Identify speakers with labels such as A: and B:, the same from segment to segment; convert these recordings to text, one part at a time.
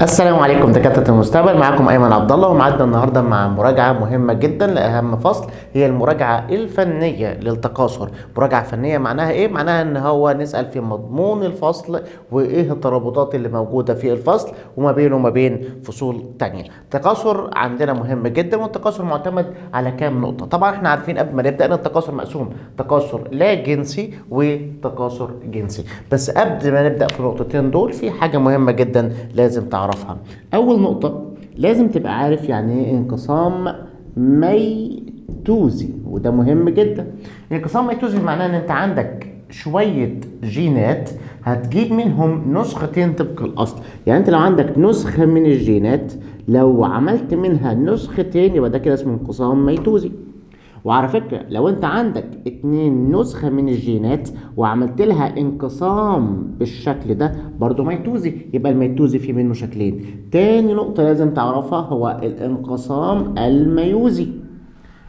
A: السلام عليكم دكاترة المستقبل، معكم أيمن عبد الله، ومعادنا النهارده مع مراجعة مهمة جدا لأهم فصل، هي المراجعة الفنية للتكاثر. مراجعة فنية معناها إيه؟ معناها إن هو نسأل في مضمون الفصل وإيه الترابطات اللي موجودة في الفصل وما بينه وما بين فصول تانية. التكاثر عندنا مهم جدا، والتكاثر معتمد على كام نقطة. طبعا احنا عارفين قبل ما نبدأ إن التكاثر مقسوم تكاثر لا جنسي وتكاثر جنسي، بس قبل ما نبدأ في النقطتين دول في حاجة مهمة جدا لازم تعرفها. أول نقطة لازم تبقى عارف يعني إيه انقسام ميتوزي، وده مهم جدا. انقسام ميتوزي معناه إن أنت عندك شوية جينات هتجيب منهم نسختين طبق الأصل. يعني أنت لو عندك نسخة من الجينات لو عملت منها نسختين يبقى ده كده اسمه انقسام ميتوزي. وعلى فكرة لو انت عندك 2 نسخة من الجينات وعملت لها انقسام بالشكل ده برضو ميتوزي، يبقى الميتوزي فيه منه شكلين. تاني نقطة لازم تعرفها هو الانقسام الميوزي.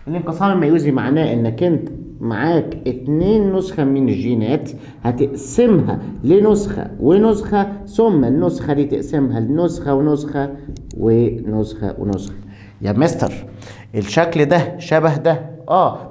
A: الانقسام الميوزي معناه انك انت معاك 2 نسخة من الجينات هتقسمها لنسخة ونسخة، ثم النسخة دي تقسمها لنسخة ونسخة ونسخة ونسخة. يا مستر الشكل ده شبه ده،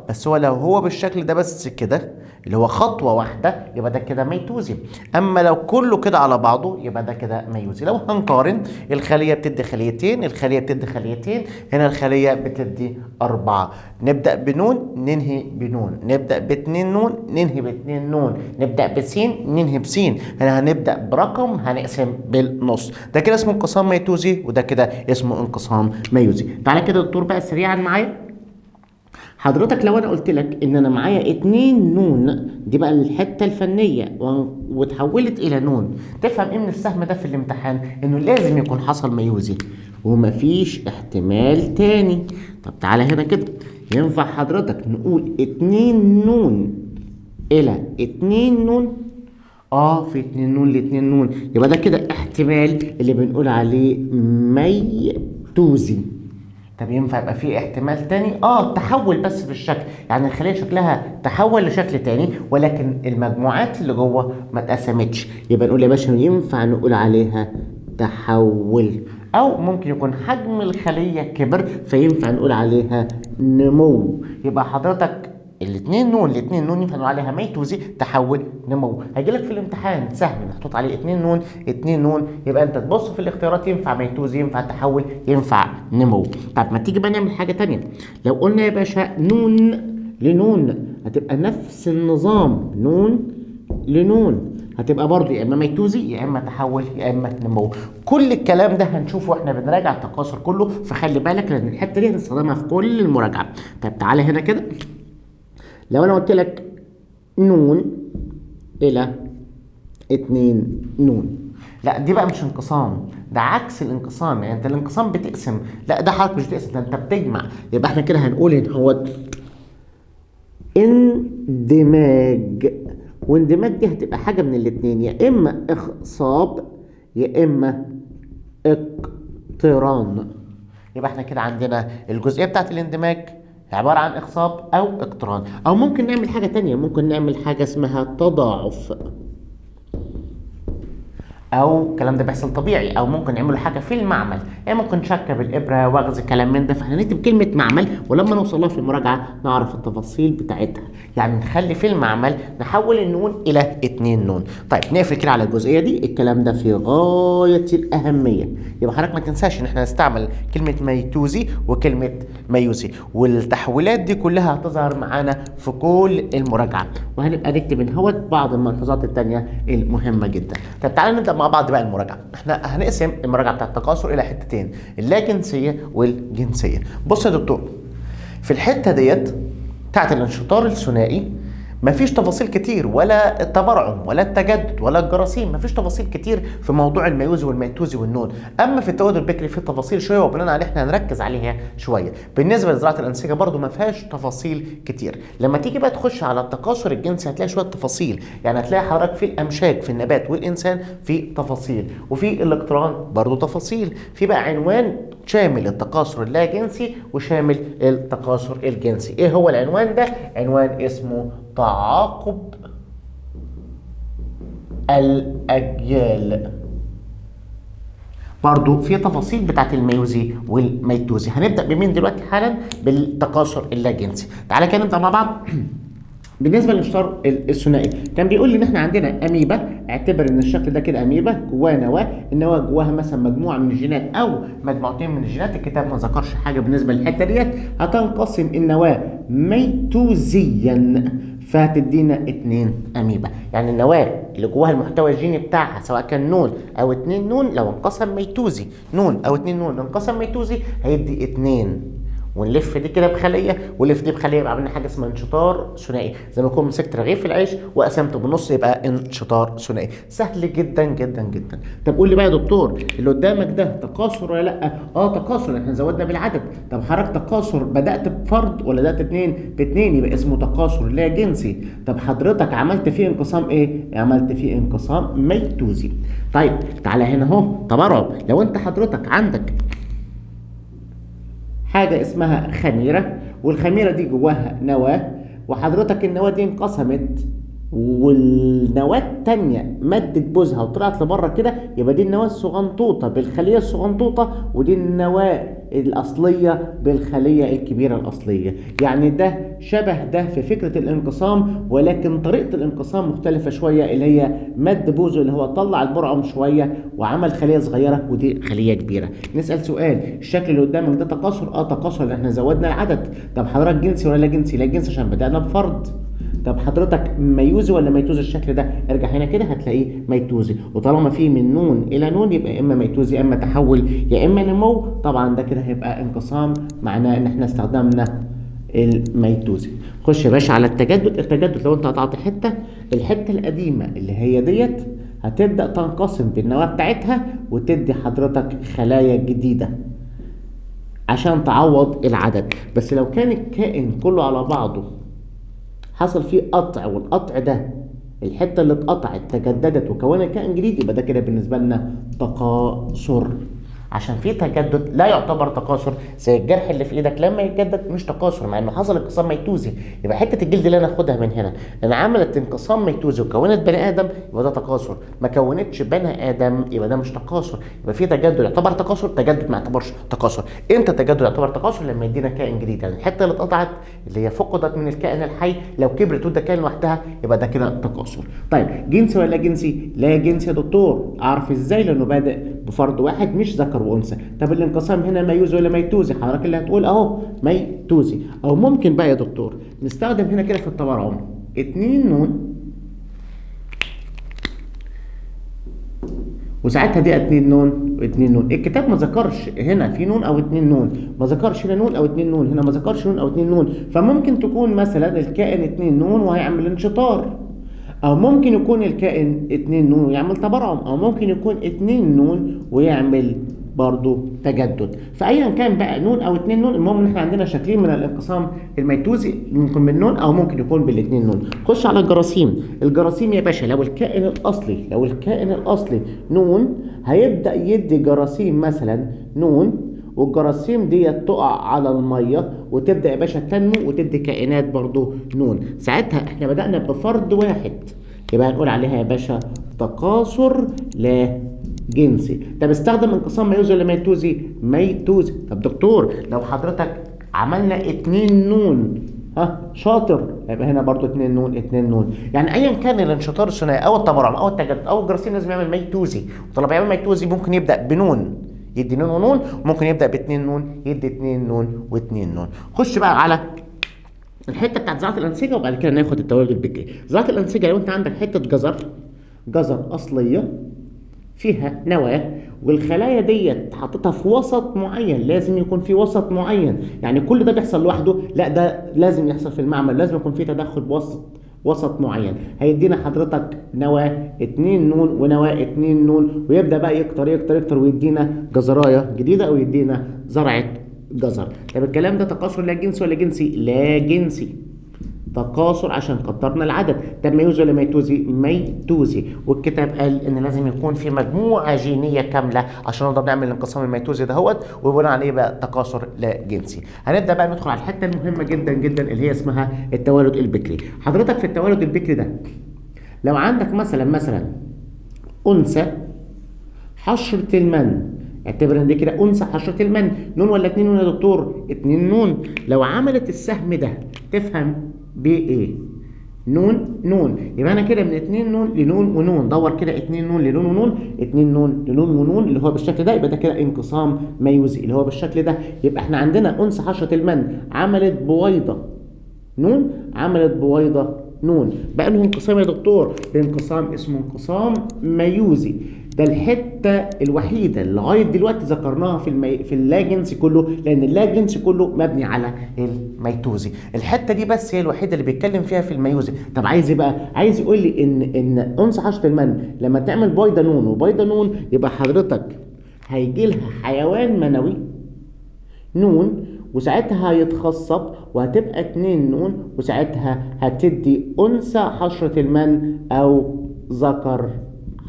A: بس هو لو هو بالشكل ده بس كده اللي هو خطوة واحدة يبقى ده كده ميتوزي، اما لو كله كده على بعضه يبقى ده كده ميوزي. لو هنقارن الخلية بتدي خليتين، الخلية بتدي خليتين، هنا الخلية بتدي 4. نبدأ بنون ننهي بنون، نبدأ ب2 نون ننهي ب2 نون، نبدأ بسين ننهي بسين. هنا هنبدأ برقم هنقسم بالنص، ده كده اسمه انقسام ميتوزي وده كده اسمه انقسام ميوزي. تعالى كده دكتور بقى سريعا معايا. حضرتك لو انا قلت لك ان انا معايا 2 نون، دي بقى الحته الفنيه وتحولت الى نون، تفهم ايه من السهم ده في الامتحان؟ انه لازم يكون حصل ميوزي ومفيش احتمال تاني. طب تعالى هنا كده، ينفع حضرتك نقول 2 نون الى 2 نون؟ في 2 نون ل 2 نون، يبقى ده كده احتمال اللي بنقول عليه ميتوزي. طب ينفع يبقى فيه احتمال تاني؟ تحول بس في الشكل، يعني الخلية شكلها تحول لشكل تاني ولكن المجموعات اللي جوه ما اتقسمتش، يبقى نقول يا باشا ينفع نقول عليها تحول. او ممكن يكون حجم الخلية كبر فينفع نقول عليها نمو. يبقى حضرتك الاثنين نون ينفع نقول عليها ميتوزي، تحول، نمو. هيجيلك في الامتحان سهم محطوط عليه 2 نون، يبقى انت تبص في الاختيارات ينفع ميتوزي، ينفع تحول، ينفع نمو. طب ما تيجي بقى نعمل حاجه تانية. لو قلنا يا باشا نون لنون هتبقى نفس النظام، نون لنون هتبقى برضه يا اما ميتوزي يا اما تحول يا اما نمو. كل الكلام ده هنشوفه واحنا بنراجع التكاثر كله، فخلي بالك لان الحته دي هنستخدمها في كل المراجعه. طب تعالى هنا كده، لو انا قلت لك نون الى 2 نون، لا دي بقى مش انقسام، ده عكس الانقسام. يعني انت الانقسام بتقسم، لا ده حضرتك مش بتقسم، ده انت بتجمع. يبقى احنا كده هنقول ان هو اندماج، واندماج دي هتبقى حاجه من الاثنين، يا اما اخصاب يا اما اقتران. يبقى احنا كده عندنا الجزئيه بتاعت الاندماج عبارة عن إخصاب أو اقتران، أو ممكن نعمل حاجة تانية، ممكن نعمل حاجة اسمها تضاعف، او الكلام ده بيحصل طبيعي، او ممكن نعمله حاجه في المعمل، يعني ممكن نشكل بالابره واخذ كلام من ده. فاحنا نكتب كلمه معمل ولما نوصل لها في المراجعه نعرف التفاصيل بتاعتها، يعني نخلي في المعمل نحول النون الى 2 نون. طيب نقفل كده على الجزئيه دي، الكلام ده في غايه الاهميه. يبقى حضرتك ما تنساش ان احنا نستعمل كلمه ميتوزي وكلمه ميوزي، والتحويلات دي كلها هتظهر معانا في كل المراجعه، وهنبقى نكتب ان هو بعض الملحوظات الثانيه المهمه جدا. طب تعالى نبدا مع بعض بقى المراجعه. احنا هنقسم المراجعه بتاعت التكاثر الى حتتين، اللاجنسيه والجنسيه. بص يا دكتور، في الحته ديت بتاعت الانشطار الثنائي مفيش تفاصيل كتير، ولا التبرعم ولا التجدد ولا الجراثيم، مفيش تفاصيل كتير في موضوع الميوزي والميتوزي والنون. اما في التولد البكري في تفاصيل شويه، وبناء عليه احنا هنركز عليها شويه. بالنسبه لزراعه الانسجه برضو ما فيهاش تفاصيل كتير. لما تيجي بقى تخش على التكاثر الجنسي هتلاقي شويه تفاصيل، يعني هتلاقي حضرتك في الامشاج في النبات والانسان في تفاصيل، وفي الاقتران برضو تفاصيل، في بقى عنوان شامل التكاثر اللاجنسي وشامل التكاثر الجنسي. ايه هو العنوان ده؟ عنوان اسمه تعاقب الأجيال. برضو في تفاصيل بتاعت الميوزي والميتوزي. هنبدا بمين دلوقتي حالا؟ بالتكاثر اللاجنسي. تعالى كده نبدا مع بعض. بالنسبه للانشطار الثنائي كان بيقول لي ان احنا عندنا اميبا، اعتبر ان الشكل ده كده اميبا جواها نواه، النواه جواها مثلا مجموعه من الجينات او مجموعتين من الجينات، الكتاب ما ذكرش حاجه بالنسبه للحته ديت. هتنقسم النواه ميتوزيا فهتدينا 2 اميبا، يعني النواه اللي جواها المحتوى الجيني بتاعها سواء كان نون او 2 نون لو انقسم ميتوزي، نون او 2 نون انقسم ميتوزي هيدي 2. ونلف دي كده بخليه ونلف دي بخليه، يبقى عملنا حاجه اسمها انشطار ثنائي، زي ما اكون مسكت رغيف العيش وقسمته بالنص يبقى انشطار ثنائي. سهل جدا جدا جدا. طب قول لي بقى يا دكتور اللي قدامك ده تكاثر ولا لا؟ تكاثر، احنا زودنا بالعدد. طب حضرتك تكاثر بدات بفرد ولا بدات باتنين يبقى اسمه تكاثر لا جنسي. طب حضرتك عملت فيه انقسام ايه؟ عملت فيه انقسام ميتوزي. طيب تعالى هنا اهو تبرع. لو انت حضرتك عندك حاجة اسمها خميرة، والخميرة دي جواها نواة، وحضرتك النواة دي انقسمت والنواة التانية مدت بوزها وطلعت لبره كده، يبقى دي النواة الصغنطوطة بالخلية الصغنطوطة، ودي النواة الأصلية بالخلية الكبيرة الأصلية. يعني ده شبه ده في فكرة الانقسام، ولكن طريقة الانقسام مختلفة شوية، اللي هي مد بوزه اللي هو طلع البرعم شوية وعمل خلية صغيرة ودي خلية كبيرة. نسأل سؤال، الشكل اللي قدامك ده تكاثر؟ تكاثر لأن احنا زودنا العدد. طب حضرتك جنسي ولا لا جنسي؟ لا جنسي عشان بدأنا بفرد. طب حضرتك ميوزي ولا ميتوزي؟ الشكل ده ارجع هنا كده هتلاقيه ميتوزي، وطالما فيه من نون الى نون يبقى اما ميتوزي اما تحول يا اما نمو. طبعا ده كده هيبقى انقسام، معناه ان احنا استخدمنا الميتوزي. خش يا باشا على التجدد. التجدد لو انت قطعت الحته القديمه اللي هي ديت هتبدا تنقسم بالنواه بتاعتها وتدي حضرتك خلايا جديده عشان تعوض العدد. بس لو كان الكائن كله على بعضه حصل فيه قطع، والقطع ده الحته اللي اتقطعت تجددت وكونت كائن جديد، يبقى ده كده بالنسبه لنا تكاثر. عشان في تجدد لا يعتبر تكاثر، زي الجرح اللي في ايدك لما يتجدد مش تكاثر مع انه حصل انقسام ميتوزي. يبقى حته الجلد اللي انا اخدها من هنا ان عملت انقسام ميتوزي وكونت بني ادم يبقى ده تكاثر، ما كونتش بني ادم يبقى ده مش تكاثر. يبقى في تجدد يعتبر تكاثر، تجدد ما يعتبرش تكاثر. امتى تجدد يعتبر تكاثر؟ لما يدينا كائن جديد، يعني الحته اللي اتقطعت اللي هي فقدت من الكائن الحي لو كبرت وده كائن لوحدها يبقى ده كده تكاثر. طيب جنسي ولا جنسي؟ لا جنسي يا دكتور. اعرف ازاي؟ لانه بادئ بفرد واحد مش ذكر وانثى. طب الانقسام هنا ميوزي ولا ميتوزي؟ حضرتك اللي هتقول اهو ميتوزي. او ممكن بقى يا دكتور نستخدم هنا كده في التبرعم 2 نون وساعتها دي 2 نون و2 نون. الكتاب ما ذكرش هنا في نون او 2 نون، ما ذكرش هنا نون او 2 نون، هنا ما ذكرش نون او 2 نون. فممكن تكون مثلا الكائن 2 نون وهيعمل انشطار، او ممكن يكون الكائن 2 نون ويعمل تبرعم، او ممكن يكون 2 نون ويعمل برضو تجدد. فايا كان بقى نون او 2 نون، المهم ان احنا عندنا شكلين من الانقسام الميتوزي، ممكن بالنون او ممكن يكون بالاثنين نون. خش على الجراثيم. الجراثيم يا باشا لو الكائن الاصلي نون هيبدا يدي جراثيم مثلا نون، والجراثيم دي تقع على الميه وتبدا يا باشا تنمو وتدي كائنات برضو نون. ساعتها احنا بدانا بفرد واحد، يبقى هنقول عليها يا باشا تكاثر لا جنسي. طب استخدم انقسام ميوزي ولا ميتوزي؟ ميتوزي. طب دكتور لو حضرتك عملنا 2 نون شاطر، يبقى هنا برضو 2 نون 2 نون. يعني ايا كان الانشطار الثنائي او التبرعم او التجدد او الجراثيم لازم يعمل ميتوزي. وطالما يعمل ميتوزي ممكن يبدا بنون يدي نون ونون، وممكن يبدا ب2 نون يدي 2 نون و2 نون. خش بقى على الحته بتاعت زراعه الانسجه وبعد كده ناخد التولد البكري. زراعه الانسجه لو انت عندك حته جزر اصليه فيها نواه، والخلايا ديت حطيتها في وسط معين، لازم يكون في وسط معين. يعني كل ده بيحصل لوحده؟ لا، ده لازم يحصل في المعمل، لازم يكون في تدخل بوسط معين. هيدينا حضرتك نواه 2 نون ونواه 2 نون، ويبدا بقى يكتر ويدينا جزرايه جديده او يدينا زرعه جزر. طب الكلام ده تكاثر لا جنسي ولا جنسي؟ لا جنسي. تكاثر عشان كترنا العدد. طب ميوزي ولا ميتوزي؟ ميتوزي. والكتاب قال ان لازم يكون في مجموعه جينيه كامله عشان نقدر نعمل الانقسام الميتوزي دهوت، وبناء عليه بقى تكاثر لا جنسي. هنبدا بقى ندخل على الحته المهمه جدا جدا اللي هي اسمها التولد البكري. حضرتك في التولد البكري ده لو عندك مثلا انثى حشره المن اعتبر ان دي كده انثى حشرة المن. نون ولا 2 نون يا دكتور؟ 2 نون. لو عملت السهم ده تفهم بايه؟ نون نون، يبقى انا كده من 2 نون لنون ونون. دور كده 2 نون لنون ونون، 2 نون لنون ونون اللي هو بالشكل ده، يبقى ده كده انقسام ميوزي اللي هو بالشكل ده. يبقى احنا عندنا انثى حشرة المن عملت بويضة نون، عملت بويضة نون، بقى له انقسام يا دكتور. بانقسام اسمه انقسام ميوزي. ده الحته الوحيده اللي لغايه دلوقتي ذكرناها في اللاجنسي كله، لان اللاجنسي كله مبني على الميتوزي. الحته دي بس هي الوحيده اللي بيتكلم فيها في الميوزي. طب عايز ايه بقى؟ عايز يقول لي ان انثى حشرة المن لما تعمل بويضه نون وبويضه نون، يبقى حضرتك هيجي لها حيوان منوي نون، وساعتها هيتخصب وهتبقى 2 نون، وساعتها هتدي انثى حشرة المن او ذكر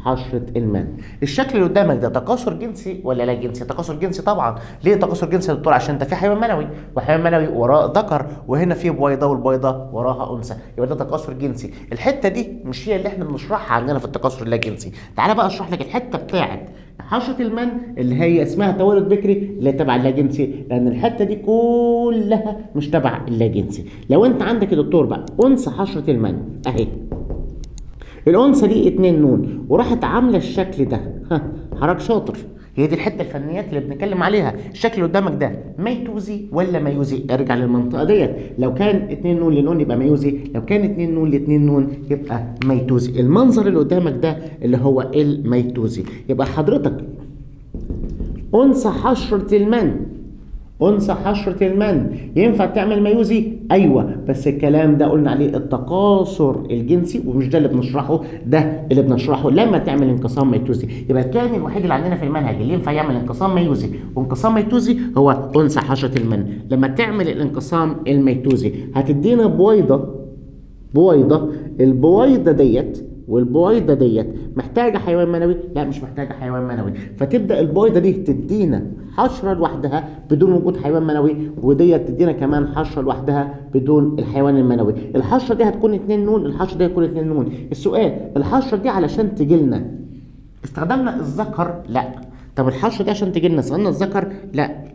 A: حشرة المن. الشكل اللي قدامك ده تكاثر جنسي ولا لا جنسي؟ تكاثر جنسي طبعا. ليه تكاثر جنسي يا دكتور؟ عشان ده في حيوان منوي، وحيوان منوي وراه ذكر، وهنا في بويضه والبويضه وراها انثى، يبقى ده تكاثر جنسي. الحته دي مش هي اللي احنا بنشرحها عندنا في التكاثر اللاجنسي. تعالى بقى اشرح لك الحته بتاعت حشرة المن اللي هي اسمها توالد بكري اللي تبع اللاجنسي، لان الحته دي كلها مش تبع اللاجنسي. لو انت عندك يا دكتور بقى انثى حشرة المن اهي، الانثى دي 2 نون وراحت عامله الشكل ده، ها حضرتك شاطر، هي دي الحته الفنيات اللي بنتكلم عليها. الشكل اللي قدامك ده ميتوزي ولا ميوزي؟ ارجع للمنطقه ديت. لو كان 2 نون لنون يبقى ميوزي، لو كان 2 نون ل2 نون يبقى ميتوزي. المنظر اللي قدامك ده اللي هو الميتوزي. يبقى حضرتك انثى حشرة المن، انثى حشرة المن ينفع تعمل ميوزي؟ ايوه، بس الكلام ده قلنا عليه التكاثر الجنسي، ومش ده اللي بنشرحه، ده اللي بنشرحه لما تعمل انقسام ميتوزي. يبقى الكائن الوحيد اللي عندنا في المنهج اللي ينفع يعمل انقسام ميوزي وانقسام ميتوزي هو انثى حشرة المن. لما تعمل الانقسام الميتوزي هتدينا بويضة البويضة ديت والبويضه ديت محتاجه حيوان منوي؟ لا مش محتاجه حيوان منوي، فتبدا البويضه دي تدينا حشره لوحدها بدون وجود حيوان منوي، وديت تدينا كمان حشره لوحدها بدون الحيوان المنوي. الحشره دي هتكون 2 نون، الحشره دي هتكون 2 نون. السؤال، الحشره دي علشان تجي لنا استخدمنا الذكر؟ لا. طب الحشره دي عشان تجي لنا استخدمنا الذكر؟ لا.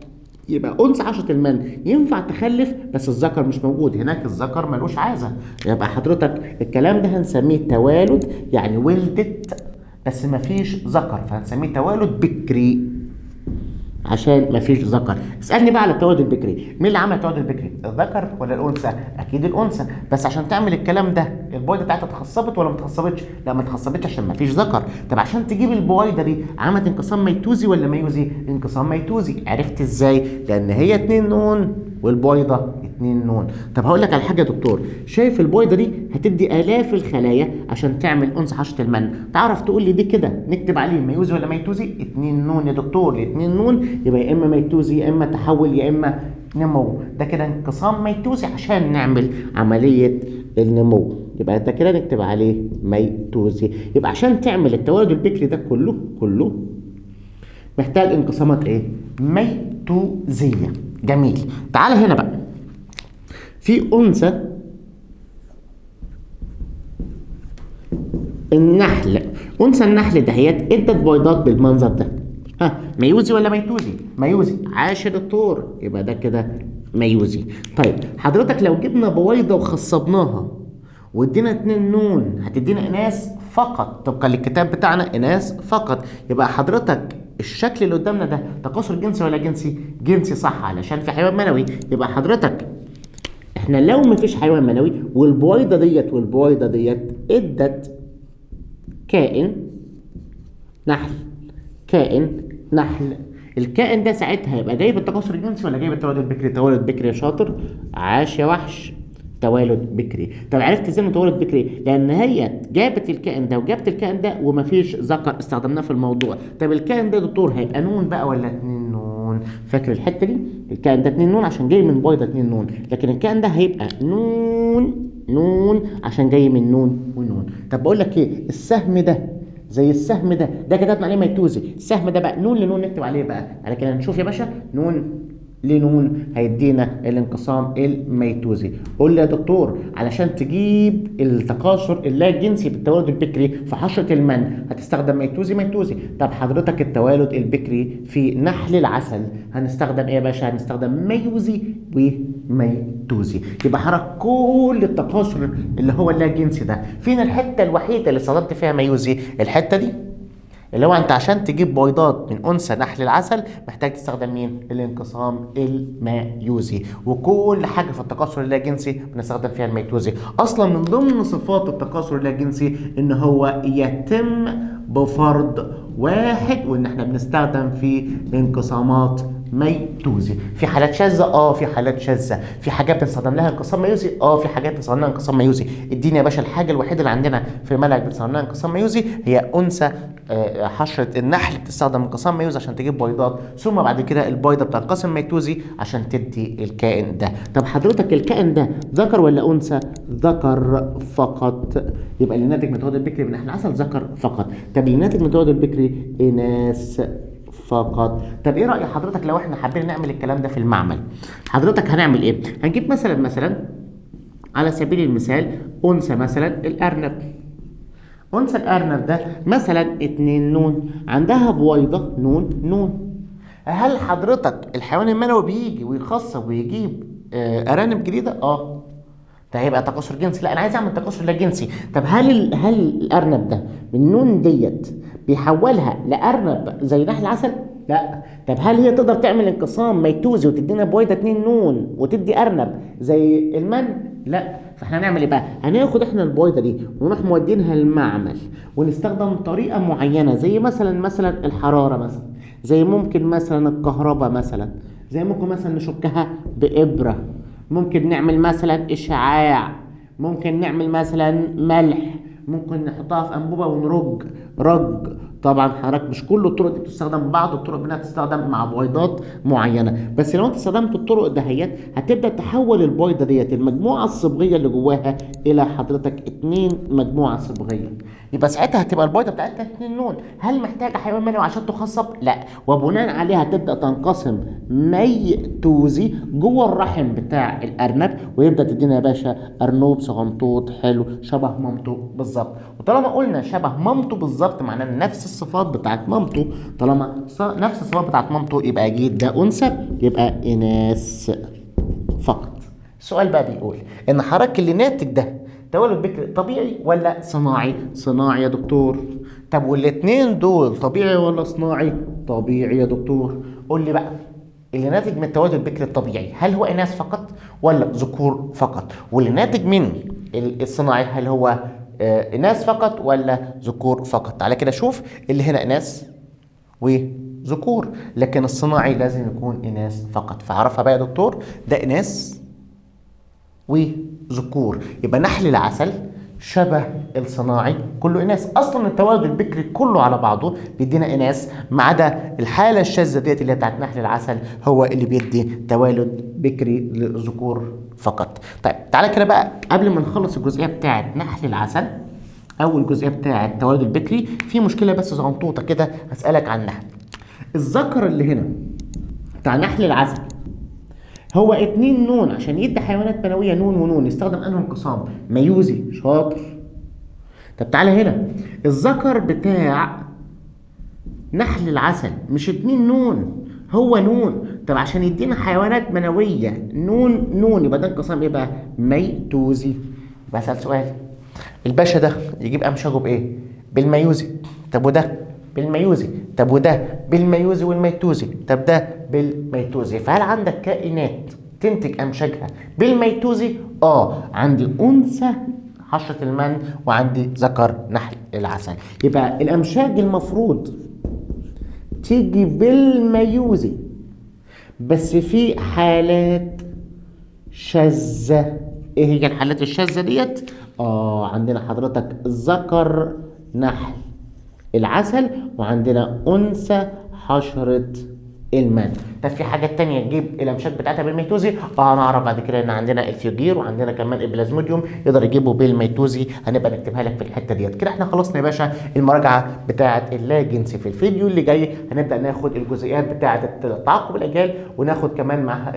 A: يبقى انثى حشرة المن ينفع تخلف بس الذكر مش موجود، هناك الذكر ملوش عازه. يبقى حضرتك الكلام ده هنسميه توالد، يعني ولدت بس مفيش ذكر، فهنسميه توالد بكري عشان مفيش ذكر. اسالني بقى على التوالد البكري، مين اللي عمل التوالد البكري؟ الذكر ولا الانثى؟ اكيد الانثى. بس عشان تعمل الكلام ده البويضه بتاعتها اتخصبت ولا ما اتخصبتش؟ لا ما اتخصبتش عشان مفيش ذكر. طب عشان تجيب البويضه دي عملت انقسام ميتوزي ولا ميوزي؟ انقسام ميتوزي. عرفت ازاي؟ لان هي 2 نون والبويضه 2 نون. طب هقول لك على حاجه يا دكتور، شايف البويضه دي هتدي الاف الخلايا عشان تعمل انثى حشرة المن، تعرف تقول لي دي كده نكتب عليه ميوزي ولا ميتوزي؟ 2 نون يا دكتور، 2 نون يبقى يا اما ميتوزي يا اما تحول يا اما نمو. ده كده انقسام ميتوزي عشان نعمل عمليه النمو، يبقى ده كده نكتب عليه ميتوزي. يبقى عشان تعمل التوالد البكري ده كله محتاج انقسامات ايه؟ ميتوزيه. جميل. تعال هنا بقى، في انثى النحل، انثى النحل دهيت ادت بيضات بالمنظر ده، ميوزي ولا ميتوزي؟ ميوزي. عاش يا دكتور، يبقى ده كده ميوزي. طيب حضرتك لو جبنا بويضه وخصبناها وادينا 2 نون هتدينا اناث فقط، طبقا للكتاب بتاعنا اناث فقط. يبقى حضرتك الشكل اللي قدامنا ده تكاثر جنسي ولا جنسي؟ جنسي صح، علشان في حيوان منوي. يبقى حضرتك احنا لو مفيش حيوان منوي والبويضه ديت ادت كائن نحل، الكائن ده ساعتها يبقى جايب التكاثر الجنسي ولا جايب التوالد البكري؟ توالد بكري يا شاطر، عاش يا وحش، توالد بكري. طب عرفت ازاي انه توالد بكري؟ لان هي جابت الكائن ده وجابت الكائن ده ومفيش ذكر استخدمناه في الموضوع. طب الكائن ده يا دكتور هيبقى نون بقى ولا 2 نون؟ فاكر الحته دي؟ الكائن ده 2 نون عشان جاي من بويضه 2 نون، لكن الكائن ده هيبقى نون عشان جاي من نون ونون. طب بقول لك ايه، السهم ده زي السهم ده كتبنا عليه ميتوزي، السهم ده بقى نون لنون نكتب عليه بقى، على كده نشوف يا باشا، نون لنون هيدينا الانقسام الميتوزي. قول لي يا دكتور علشان تجيب التكاثر اللا جنسي بالتوالد البكري في حشرة المن هتستخدم ميتوزي. طب حضرتك التوالد البكري في نحل العسل هنستخدم ايه يا باشا؟ هنستخدم ميوزي وميتوزي. يبقى حضرتك كل التكاثر اللي هو اللا جنسي ده فين الحتة الوحيدة اللي استخدمت فيها ميوزي؟ الحتة دي، اللي هو انت عشان تجيب بيضات من انثى نحل العسل محتاج تستخدم مين؟ الانقسام الميوزي. وكل حاجه في التكاثر اللاجنسي بنستخدم فيها الميتوزي. اصلا من ضمن صفات التكاثر اللاجنسي ان هو يتم بفرد واحد، وان احنا بنستخدم فيه انقسامات ميتوزي. في حالات شاذه، في حالات شاذه، في حاجات بنستخدم لها انقسام ميوزي، في حاجات بنستخدم لها انقسام ميوزي. اديني يا باشا الحاجه الوحيده اللي عندنا في المنهج بنستخدم لها انقسام ميوزي هي انثى حشره النحل بتستخدم انقسام ميوزي عشان تجيب بيضات، ثم بعد كده البيضه بتنقسم ميتوزي عشان تدي الكائن ده. طب حضرتك الكائن ده ذكر ولا انثى؟ ذكر فقط. يبقى اللي ناتج من التوالد البكري من نحل العسل ذكر فقط. طب اللي ناتج من التوالد البكري اناث فقط. طب ايه رأي حضرتك لو احنا حابين نعمل الكلام ده في المعمل؟ حضرتك هنعمل ايه؟ هنجيب مثلا على سبيل المثال انثى مثلا الارنب. انثى الارنب ده مثلا 2 نون، عندها بويضة نون. هل حضرتك الحيوان المنوي بيجي ويخصب ويجيب ارانب جديدة؟ ده هيبقى تكاثر جنسي. لا انا عايز اعمل تكاثر لا جنسي. طب هل الارنب ده من نون ديت بيحولها لارنب زي نحل العسل؟ لا. طب هل هي تقدر تعمل انقسام ميتوزي وتدينا بويضه 2 نون وتدي ارنب زي المن؟ لا. فاحنا هنعمل ايه بقى؟ هناخد احنا البويضه دي ونروح مودينها المعمل ونستخدم طريقه معينه زي مثلا الحراره مثلا، زي ممكن مثلا الكهرباء مثلا، زي ممكن مثلا نشكها بابره، ممكن نعمل مثلا اشعاع، ممكن نعمل مثلا ملح، ممكن نحطها في انبوبه ونرج رج. طبعا حضرتك مش كل الطرق دي بتستخدم، بعض الطرق منها بتستخدم مع بويضات معينه، بس لو انت استخدمت الطرق دهيت هتبدا تحول البويضه ديت المجموعه الصبغيه اللي جواها الى حضرتك 2 مجموعه صبغيه. يبقى ساعتها هتبقى البويضه بتاعتها 2 نون. هل محتاجه حيوان منوي عشان تخصب؟ لا. وبناء عليها تبدا تنقسم ميتوزي جوه الرحم بتاع الارنب، ويبدا تدينا يا باشا ارنوب صغنطوط حلو شبه مامته بالظبط. وطالما قلنا شبه مامته بالظبط معناه نفس الصفات بتاعت مامته. طالما نفس الصفات بتاعت مامته يبقى اكيد ده انثى، يبقى اناث فقط. السؤال بقى بيقول ان حضرتك اللي ناتج ده تولد بكري طبيعي ولا صناعي؟ صناعي يا دكتور. طب والاتنين دول طبيعي ولا صناعي؟ طبيعي يا دكتور. قول لي بقى اللي ناتج من التولد البكري الطبيعي هل هو اناث فقط ولا ذكور فقط؟ واللي ناتج من الصناعي هل هو اناث فقط ولا ذكور فقط؟ تعالى كده شوف اللي هنا اناث وذكور، لكن الصناعي لازم يكون اناث فقط. فعرفها بقى يا دكتور، ده اناث وذكور. يبقى نحل العسل شبه الصناعي كله اناث. اصلا التوالد البكري كله على بعضه بيدينا اناث، ما عدا الحاله الشاذه ديت اللي هي بتاعت نحل العسل هو اللي بيدي توالد بكري للذكور فقط. طيب تعالى كده بقى قبل ما نخلص الجزئيه بتاعت نحل العسل او الجزئيه بتاعت التوالد البكري، في مشكله بس صغنطوطه كده هسالك عنها. الذكر اللي هنا بتاع نحل العسل هو 2 نون عشان يدي حيوانات منويه نون ونون، يستخدم انه انقسام ميوزي. شاطر. طب تعالى هنا الذكر بتاع نحل العسل مش 2 نون، هو نون. طب عشان يدينا حيوانات منويه نون يبقى ده انقسام ايه بقى؟ ميتوزي. بسأل سؤال، الباشا ده يجيب امشاجه بايه؟ بالميوزي. طب وده بالميوزي. طب وده بالميوزي والميتوزي. طب ده بالميتوزي. فهل عندك كائنات تنتج امشاجها بالميتوزي؟ عندي انثى حشرة المن وعندي ذكر نحل العسل. يبقى الامشاج المفروض تيجي بالميوزي، بس في حالات شاذة. ايه هي الحالات الشاذة ديت؟ عندنا حضرتك ذكر نحل العسل وعندنا انثى حشرة المان. طب في حاجات تانية تجيب الامشات بتاعتها بالميتوزي؟ هنعرف بعد كده ان عندنا الفيوجير وعندنا كمان البلازموديوم يقدر يجيبه بالميتوزي، هنبقى نكتبها لك في الحته ديت. كده احنا خلصنا يا باشا المراجعه بتاعه اللاجنسي. في الفيديو اللي جاي هنبدا ناخد الجزئيات بتاعه تعاقب الاجيال، وناخد كمان مع